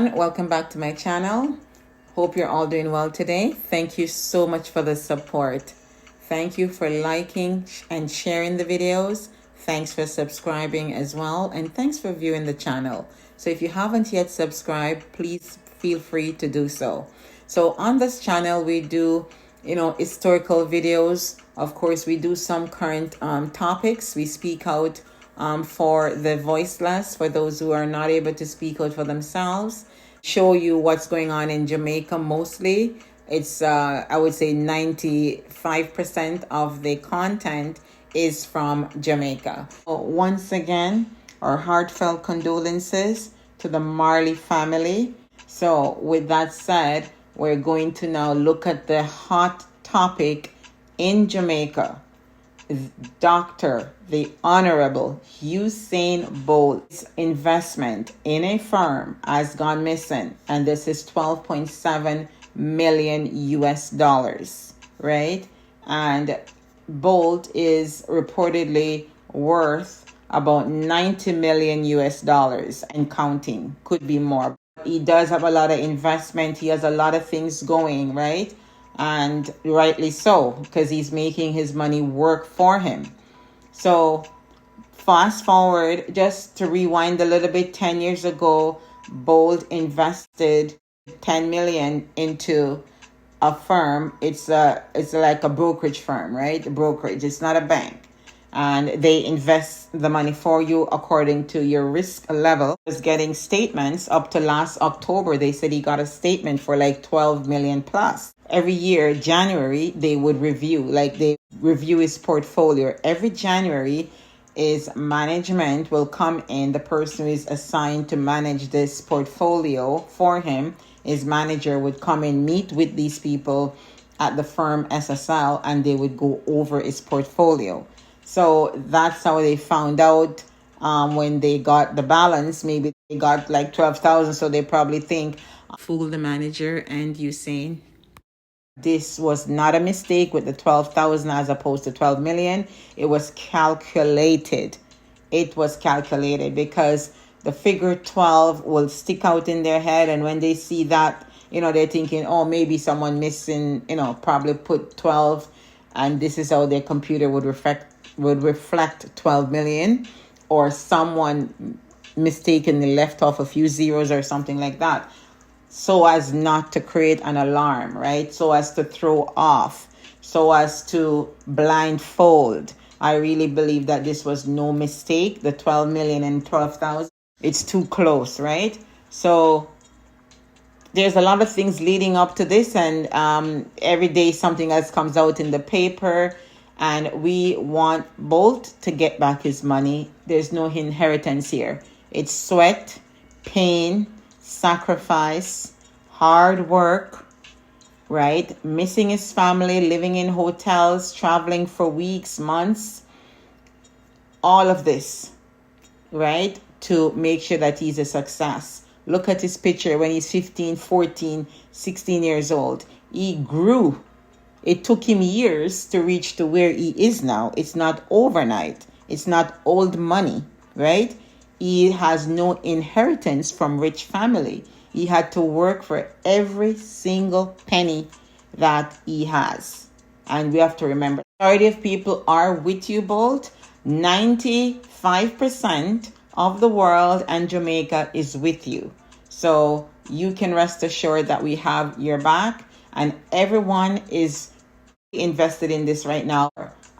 everyone, welcome back to my channel. Hope you're all doing well today. Thank you so much for the support. Thank you for liking and sharing the videos. Thanks for subscribing as well, and thanks for viewing the channel. So if you haven't yet subscribed, please feel free to do so. So on this channel we do historical videos. Of course, we do some current topics. We speak out for the voiceless, for those who are not able to speak out for themselves. Show you what's going on in Jamaica mostly. It's I would say 95% of the content is from Jamaica. So once again, our heartfelt condolences to the Marley family. So with that said, we're going to now look at the hot topic in Jamaica. The Honorable Usain Bolt's investment in a firm has gone missing, and this is 12.7 million US dollars, right? And Bolt is reportedly worth about 90 million US dollars and counting, could be more. He does have a lot of investment. He has a lot of things going, right? And rightly so, because he's making his money work for him. So fast forward, just to rewind a little bit, 10 years ago, Bolt invested 10 million into a firm. It's like a brokerage firm, right? A brokerage. It's not a bank. And they invest the money for you according to your risk level. I was getting statements up to last October. They said he got a statement for like 12 million plus. Every year, January, they would review his portfolio. Every January is management will come in. The person who is assigned to manage this portfolio for him, his manager would come in, meet with these people at the firm SSL, and they would go over his portfolio. So that's how they found out when they got the balance. Maybe they got like 12,000, so they probably think, fool the manager and Usain. This was not a mistake with the 12,000 as opposed to 12 million. It was calculated. It was calculated because the figure 12 will stick out in their head. And when they see that, they're thinking, oh, maybe someone missing, probably put 12. And this is how their computer would reflect 12 million, or someone mistakenly left off a few zeros or something like that, so as not to create an alarm, right? So as to throw off, so as to blindfold. I really believe that this was no mistake. The 12 million and 12,000, it's too close, right? So there's a lot of things leading up to this, and every day something else comes out in the paper, and we want Bolt to get back his money. There's no inheritance here. It's sweat, pain, sacrifice, hard work, right? Missing his family, living in hotels, traveling for weeks, months, all of this, right? To make sure that he's a success. Look at his picture when he's 15, 14, 16 years old. He grew. It took him years to reach to where he is now. It's not overnight. It's not old money, right? He has no inheritance from rich family. He had to work for every single penny that he has. And we have to remember, the majority of people are with you, Bolt. 95% of the world and Jamaica is with you. So you can rest assured that we have your back, and everyone is invested in this right now.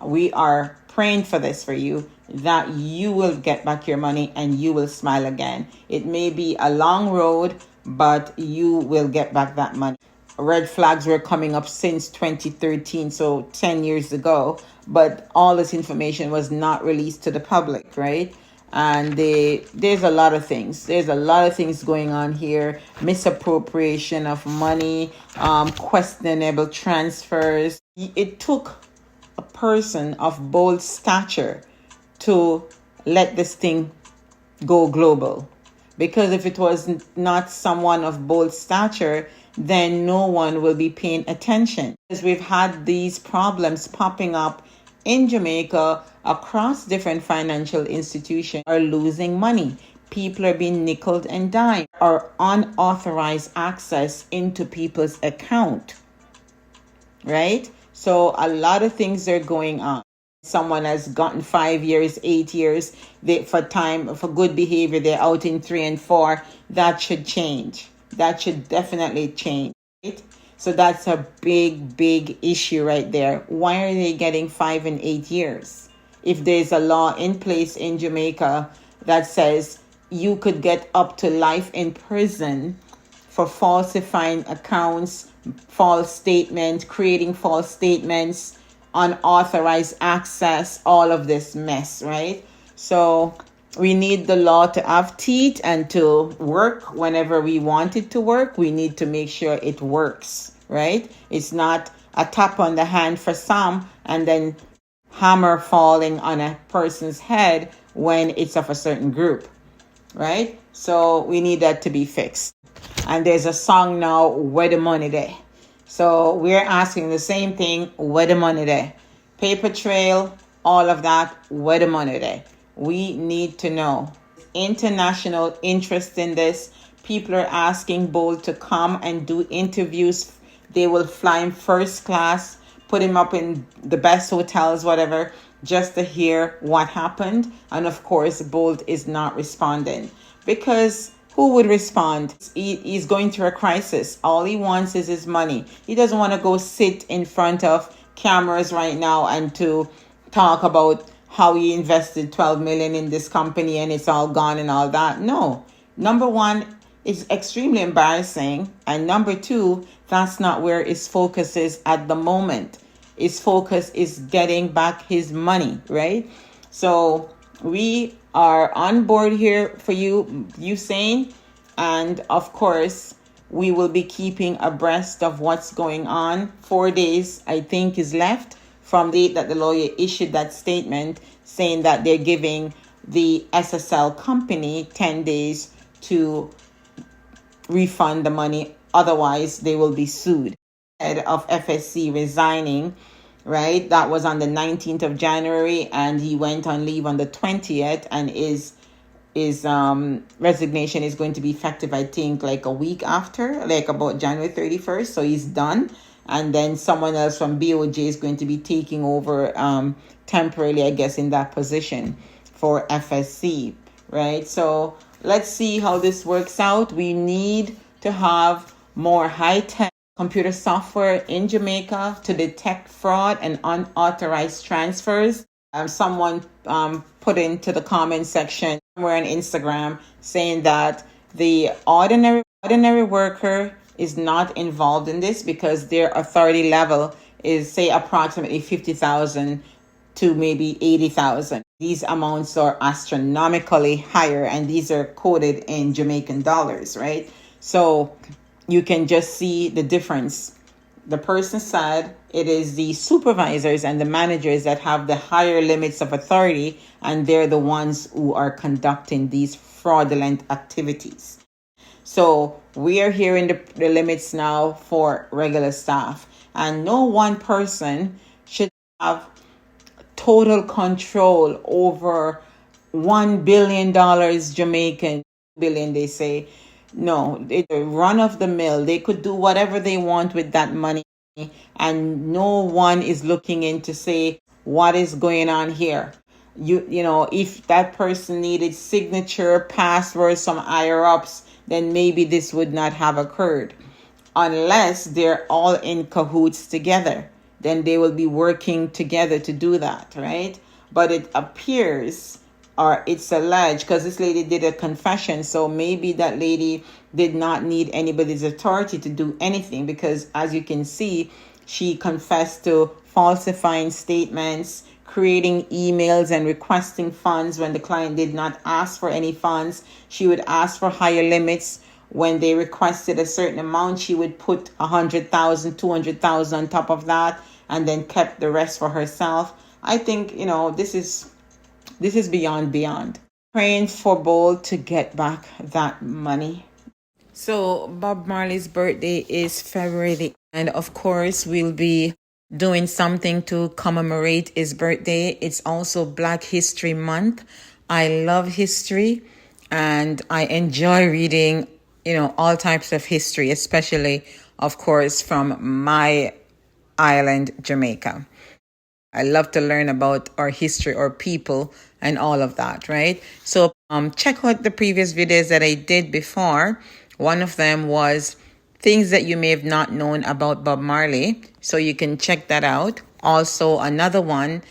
We are praying for this for you, that you will get back your money and you will smile again. It may be a long road, but you will get back that money. Red flags were coming up since 2013, so 10 years ago, but all this information was not released to the public, right? And there's a lot of things. There's a lot of things going on here. Misappropriation of money, questionable transfers. It took a person of bold stature to let this thing go global. Because if it was not someone of bold stature, then no one will be paying attention. Because we've had these problems popping up in Jamaica across different financial institutions are losing money. people are being nickeled and dimed, or unauthorized access into people's account, right? So a lot of things are going on. Someone has gotten 5 years, 8 years for good behavior. They're out in 3 and 4. That should change. That should definitely change, right? So that's a big issue right there. Why are they getting 5 and 8 years? If there's a law in place in Jamaica that says you could get up to life in prison for falsifying accounts, false statements, creating false statements, unauthorized access, all of this mess, right? So we need the law to have teeth and to work whenever we want it to work. We need to make sure it works, right? It's not a tap on the hand for some and then hammer falling on a person's head when it's of a certain group, right? So we need that to be fixed. And there's a song now, Where the Money There? So we're asking the same thing, where the money there? Paper trail, all of that, where the money there? We need to know. International interest in this. People are asking Bolt to come and do interviews. They will fly him first class, put him up in the best hotels, whatever, just to hear what happened. And of course, Bolt is not responding because who would respond? He's going through a crisis. All he wants is his money. He doesn't want to go sit in front of cameras right now and to talk about how he invested 12 million in this company and it's all gone and all that. No. Number one, it's extremely embarrassing. And number two, that's not where his focus is at the moment. His focus is getting back his money, right? So we are on board here for you, Usain. And of course, we will be keeping abreast of what's going on. 4 days, I think, is left from the date that the lawyer issued that statement saying that they're giving the SSL company 10 days to refund the money. Otherwise, they will be sued. Head of FSC resigning, right? That was on the 19th of January, and he went on leave on the 20th, and his resignation is going to be effective, I think, like a week after, like about January 31st. So he's done. And then someone else from BOJ is going to be taking over temporarily, I guess, in that position for FSC, right? So let's see how this works out. We need to have more high-tech computer software in Jamaica to detect fraud and unauthorized transfers. Someone put into the comment section somewhere on Instagram saying that the ordinary worker is not involved in this because their authority level is, say, approximately 50,000 to maybe 80,000. These amounts are astronomically higher, and these are quoted in Jamaican dollars, right? So you can just see the difference. The person said it is the supervisors and the managers that have the higher limits of authority, and they're the ones who are conducting these fraudulent activities. So we are here in the limits now for regular staff, and no one person should have total control over $1 billion Jamaican billion, they say. No, it's a run of the mill. They could do whatever they want with that money, and no one is looking in to say what is going on here. You know, if that person needed signature, passwords, some higher ups, then maybe this would not have occurred. Unless they're all in cahoots together, then they will be working together to do that, right? But it appears, or it's alleged, because this lady did a confession, so maybe that lady did not need anybody's authority to do anything, because as you can see, she confessed to falsifying statements, creating emails and requesting funds when the client did not ask for any funds. She would ask for higher limits. When they requested a certain amount, she would put 100,000, 200,000 on top of that, and then kept the rest for herself. I think, you know, this is beyond. Praying for Bolt to get back that money. So Bob Marley's birthday is February the 8th, and of course we'll be doing something to commemorate his birthday. It's also Black History Month. I love history, and I enjoy reading, all types of history, especially, of course, from my island, Jamaica. I love to learn about our history, our people, and all of that, right? So check out the previous videos that I did before. One of them was things that you may have not known about Bob Marley. So you can check that out. Also, another one,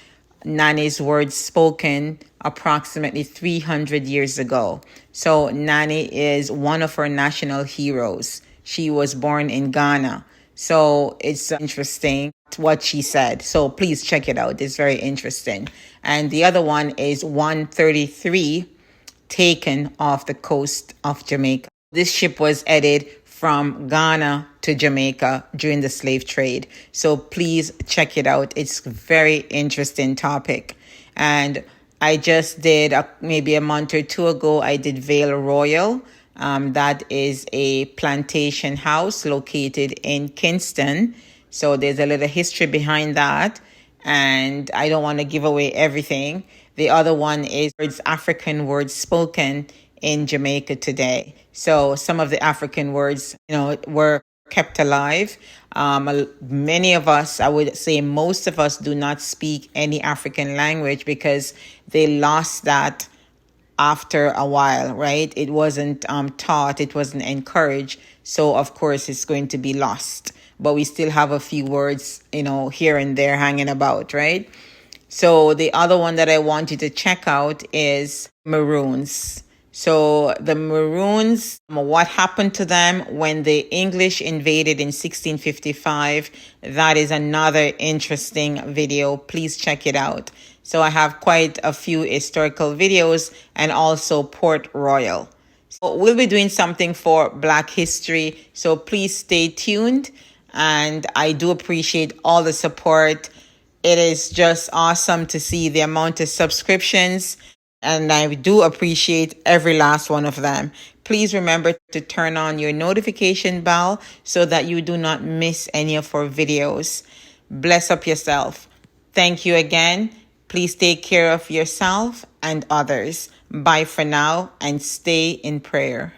Nani's words spoken approximately 300 years ago. So Nani is one of our national heroes. She was born in Ghana. So it's interesting what she said. So please check it out. It's very interesting. And the other one is 133, taken off the coast of Jamaica. This ship was headed from Ghana to Jamaica during the slave trade. So please check it out. It's a very interesting topic. And I just did, maybe a month or two ago, I did Vale Royal. That is a plantation house located in Kingston. So there's a little history behind that. And I don't want to give away everything. The other one is African words spoken in Jamaica today. So some of the African words, were kept alive. Many of us, I would say most of us, do not speak any African language because they lost that after a while, right? It wasn't taught, it wasn't encouraged. So of course it's going to be lost. But we still have a few words, here and there hanging about, right? So the other one that I want you to check out is Maroons. So the Maroons, what happened to them when the English invaded in 1655? That is another interesting video. Please check it out. So I have quite a few historical videos and also Port Royal. So we'll be doing something for Black History. So please stay tuned. And I do appreciate all the support. It is just awesome to see the amount of subscriptions. And I do appreciate every last one of them. Please remember to turn on your notification bell so that you do not miss any of our videos. Bless up yourself. Thank you again. Please take care of yourself and others. Bye for now and stay in prayer.